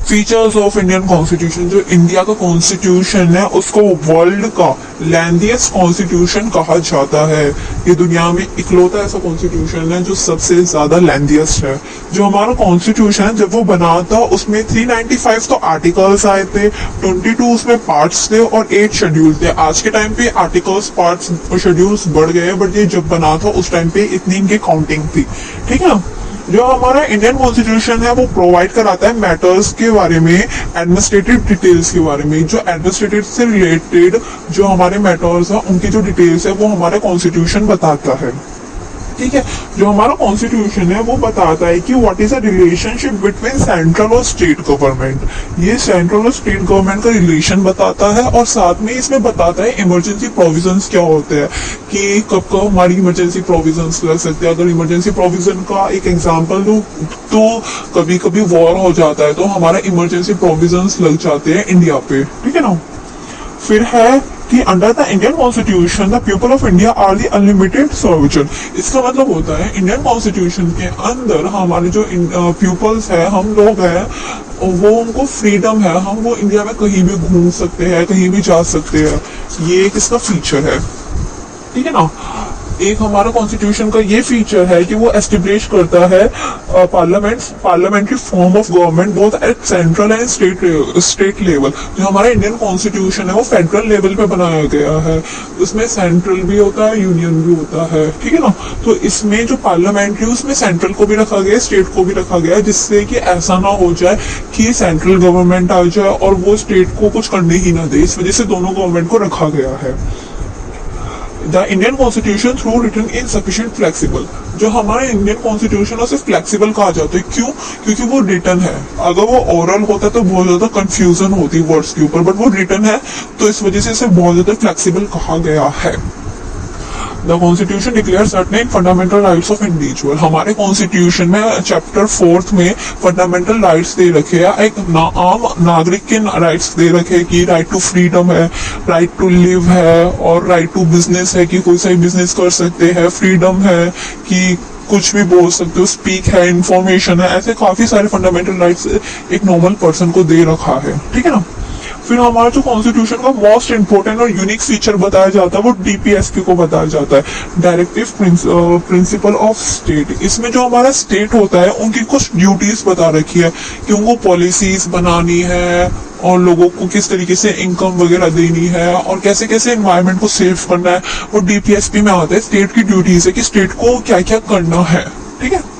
Features of Indian constitution, जो India का constitution है उसको वर्ल्ड का लेंथीएस्ट कॉन्स्टिट्यूशन कहा जाता है। ये दुनिया में इकलौता ऐसा कॉन्स्टिट्यूशन है जो सबसे ज्यादा लेंथीएस्ट है। जो हमारा कॉन्स्टिट्यूशन जब वो बना था उसमें 395 तो आर्टिकल्स आए थे, 22 उसमें पार्ट्स थे और 8 शेड्यूल थे। आज के टाइम पे आर्टिकल्स, पार्ट्स और शेड्यूल्स बढ़ गए, बट ये जब बना था उस टाइम पे इतनी इनकी काउंटिंग थी। ठीक है ना। जो हमारा इंडियन कॉन्स्टिट्यूशन है वो प्रोवाइड कराता है मैटर्स के बारे में, एडमिनिस्ट्रेटिव डिटेल्स के बारे में। जो एडमिनिस्ट्रेटिव से रिलेटेड जो हमारे मैटर्स है उनकी जो डिटेल्स है वो हमारा कॉन्स्टिट्यूशन बताता है। ठीक है। जो हमारा कॉन्स्टिट्यूशन है वो बताता है कि what is the relationship between central और स्टेट गवर्नमेंट। ये सेंट्रल और स्टेट गवर्नमेंट का रिलेशन बताता है और साथ में इसमें बताता है इमरजेंसी प्रोविजंस क्या होते हैं, कि कब कब हमारी इमरजेंसी प्रोविजंस लग सकते हैं। अगर इमरजेंसी प्रोविजन का एक एग्जांपल दूं तो कभी कभी वॉर हो जाता है तो हमारा इमरजेंसी प्रोविजंस लग जाते हैं इंडिया पे। ठीक है ना। फिर है कि under the Indian constitution the people of India are the unlimited sovereign. इसका मतलब होता है इंडियन कॉन्स्टिट्यूशन के अंदर हमारे जो पीपल्स है, हम लोग हैं, वो उनको फ्रीडम है, हम वो इंडिया में कहीं भी घूम सकते हैं, कहीं भी जा सकते हैं। ये एक इसका फीचर है। ठीक है ना। एक हमारा कॉन्स्टिट्यूशन का ये फीचर है कि वो एस्टेब्लिश करता है parliamentary form of government both at central and state level. जो हमारा इंडियन कॉन्स्टिट्यूशन है वो फेडरल लेवल पे बनाया गया है। उसमें सेंट्रल भी होता है, यूनियन भी होता है। ठीक है ना। तो इसमें जो पार्लियामेंट्री उसमें सेंट्रल को भी रखा गया, स्टेट को भी रखा गया, जिससे कि ऐसा ना हो जाए कि सेंट्रल गवर्नमेंट आ जाए और वो स्टेट को कुछ करने ही ना दे। इस वजह से दोनों गवर्नमेंट को रखा गया है। The Indian Constitution through written insufficient flexible। जो हमारा इंडियन कॉन्स्टिट्यूशन उसे फ्लेक्सिबल कहा जाता है। क्यों? क्योंकि वो रिटन है। अगर वो ओरल होता तो बहुत ज्यादा कंफ्यूजन होती वर्ड्स के ऊपर, बट वो रिटन है तो इस वजह से इसे बहुत ज्यादा फ्लेक्सिबल कहा गया है। The Constitution declares certain fundamental rights of individual। हमारे कॉन्स्टिट्यूशन में चैप्टर 4 में फंडामेंटल राइट्स दे रखे हैं। एक आम नागरिक के राइट्स दे रखे हैं कि राइट टू फ्रीडम है, राइट टू लिव है और राइट टू बिजनेस है कि कोई सा बिजनेस कर सकते हैं, फ्रीडम है कि कुछ भी बोल सकते हो, स्पीक है, इंफॉर्मेशन है। ऐसे काफी सारे फंडामेंटल राइट्स एक नॉर्मल पर्सन को दे रखा है। ठीक है ना। फिर हमारा जो कॉन्स्टिट्यूशन का मोस्ट इंपोर्टेंट और यूनिक फीचर बताया जाता है वो डीपीएसपी को बताया जाता है, डायरेक्टिव प्रिंसिपल ऑफ स्टेट। इसमें जो हमारा स्टेट होता है उनकी कुछ ड्यूटीज बता रखी है कि उनको पॉलिसीज बनानी है और लोगों को किस तरीके से इनकम वगैरह देनी है और कैसे कैसे एनवायरनमेंट को सेव करना है। वो डीपीएसपी में आता है। स्टेट की ड्यूटीज है कि स्टेट को क्या क्या करना है। ठीक है।